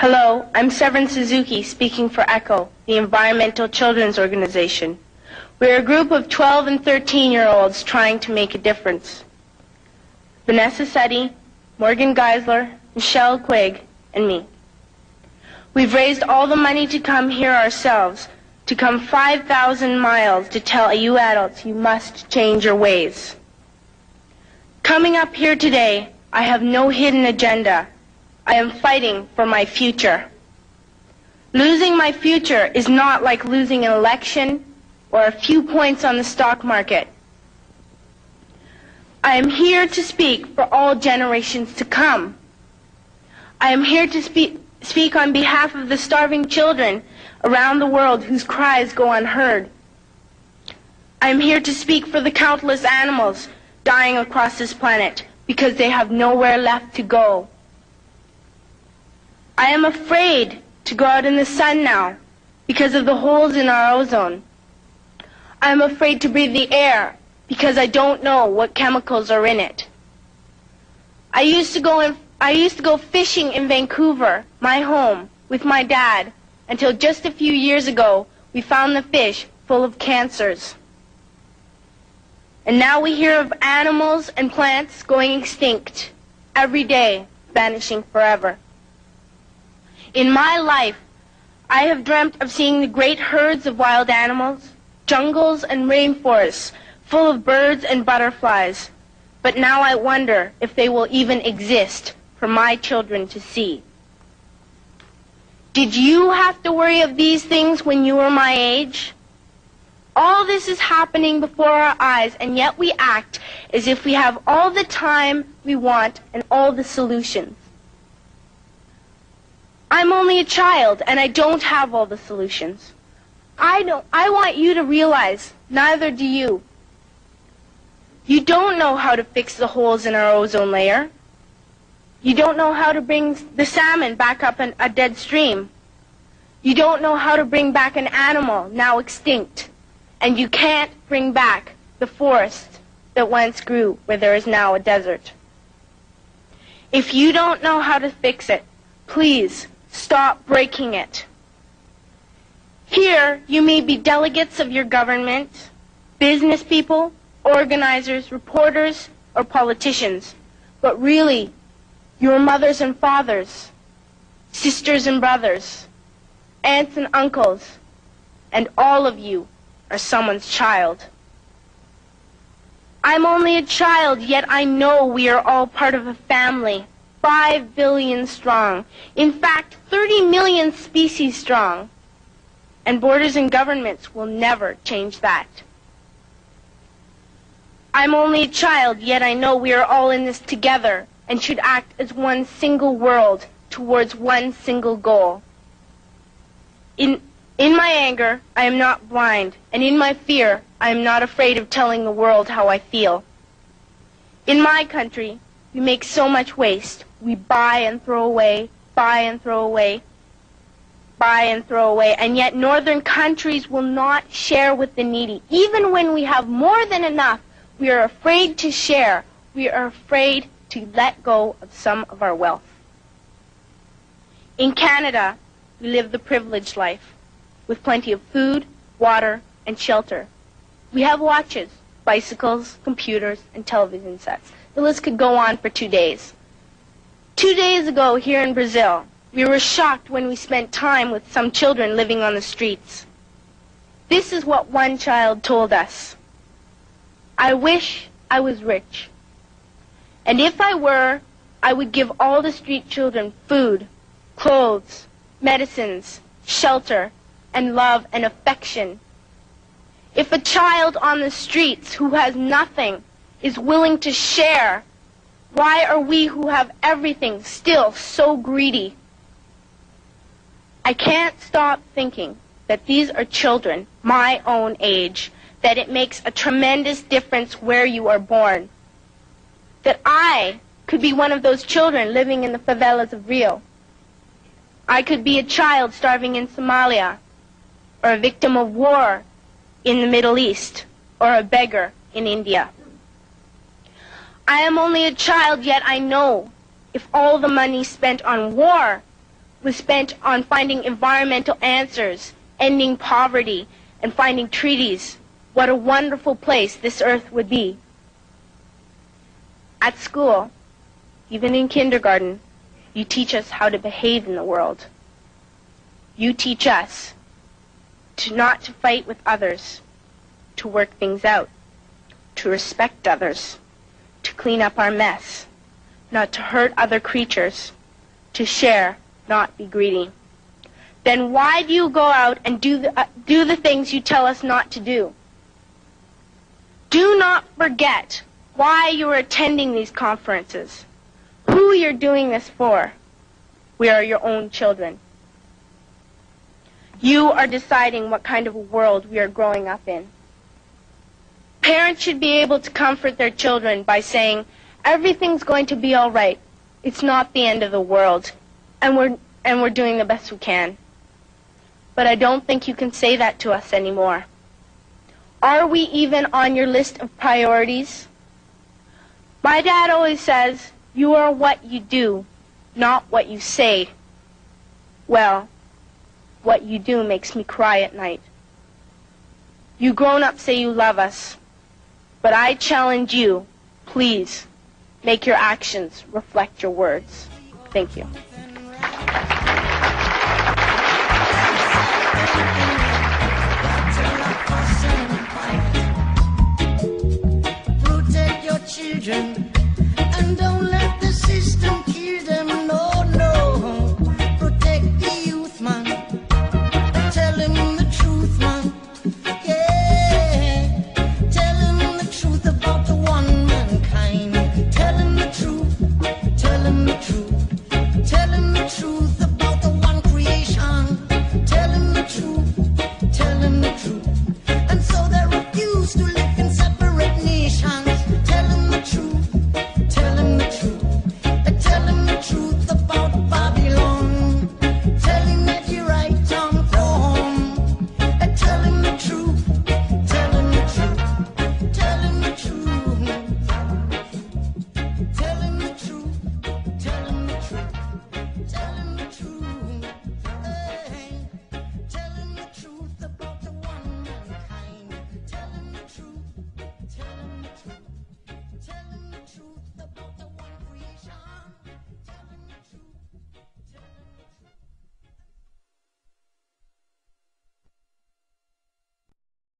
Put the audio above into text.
Hello, I'm Severn Suzuki speaking for ECHO, the Environmental Children's Organization. We're a group of 12 and 13-year-olds trying to make a difference. Vanessa Setti, Morgan Geisler, Michelle Quigg, and me. We've raised all the money to come here ourselves, to come 5,000 miles to tell you adults you must change your ways. Coming up here today, I have no hidden agenda. I am fighting for my future. Losing my future is not like losing an election or a few points on the stock market. I am here to speak for all generations to come. I am here to speak on behalf of the starving children around the world whose cries go unheard. I am here to speak for the countless animals dying across this planet because they have nowhere left to go. I am afraid to go out in the sun now because of the holes in our ozone. I am afraid to breathe the air because I don't know what chemicals are in it. I used to go fishing in Vancouver, my home, with my dad, until just a few years ago we found the fish full of cancers. And now we hear of animals and plants going extinct every day, vanishing forever. In my life, I have dreamt of seeing the great herds of wild animals, jungles and rainforests full of birds and butterflies. But now I wonder if they will even exist for my children to see. Did you have to worry of these things when you were my age? All this is happening before our eyes, and yet we act as if we have all the time we want and all the solutions. I'm only a child, and I don't have all the solutions. I want you to realize, neither do you. You don't know how to fix the holes in our ozone layer. You don't know how to bring the salmon back up a dead stream. You don't know how to bring back an animal now extinct. And you can't bring back the forest that once grew where there is now a desert. If you don't know how to fix it, please stop breaking it. Here, you may be delegates of your government, business people, organizers, reporters, or politicians, but really, your mothers and fathers, sisters and brothers, aunts and uncles, and all of you are someone's child. I'm only a child, yet I know we are all part of a family, 5 billion strong. In fact, 30 million species strong. And borders and governments will never change that. I'm only a child, yet I know we are all in this together and should act as one single world towards one single goal. In my anger, I am not blind, and in my fear, I am not afraid of telling the world how I feel. In my country, we make so much waste. We buy and throw away, buy and throw away, buy and throw away, and yet northern countries will not share with the needy. Even when we have more than enough, we are afraid to share. We are afraid to let go of some of our wealth. In Canada, we live the privileged life, with plenty of food, water, and shelter. We have watches, bicycles, computers, and television sets. The list could go on for 2 days. 2 days ago here in Brazil, we were shocked when we spent time with some children living on the streets. This is what one child told us. I wish I was rich. And if I were, I would give all the street children food, clothes, medicines, shelter, and love and affection. If a child on the streets who has nothing is willing to share, why are we who have everything still so greedy? I can't stop thinking that these are children my own age, that it makes a tremendous difference where you are born. That I could be one of those children living in the favelas of Rio. I could be a child starving in Somalia, or a victim of war in the Middle East, or a beggar in India. I am only a child, yet I know if all the money spent on war was spent on finding environmental answers, ending poverty, and finding treaties, what a wonderful place this earth would be. At school, even in kindergarten, you teach us how to behave in the world. You teach us not to fight with others, to work things out, to respect others, to clean up our mess, not to hurt other creatures, to share, not be greedy. Then why do you go out and do the things you tell us not to do? Do not forget why you are attending these conferences, who you're doing this for. We are your own children. You are deciding what kind of a world we are growing up in. Parents should be able to comfort their children by saying, everything's going to be all right. It's not the end of the world, and we're doing the best we can. But I don't think you can say that to us anymore. Are we even on your list of priorities? My dad always says, you are what you do, not what you say. Well, what you do makes me cry at night. You grown-ups say you love us, but I challenge you, please, make your actions reflect your words. Thank you. Protect your children and don't let the system kill them. No, no. Protect the youth, man. Tell him the truth, man. Yeah. Tell him the truth about the one mankind. Tell him the truth. Tell him the truth. Tell him the truth about the one creation. Tell him the truth. Tell him the truth. And so they refuse to live in separate nations. Tell him the truth. Tell him the truth. Tell him the truth about Babylon. Tell him that you're right on home. Tell him the truth. Tell him the truth. Tell him the truth. Tell him the truth. Tell him the truth. Tell him the truth. Hey. Tell him the truth about the one mankind. Tell him the truth.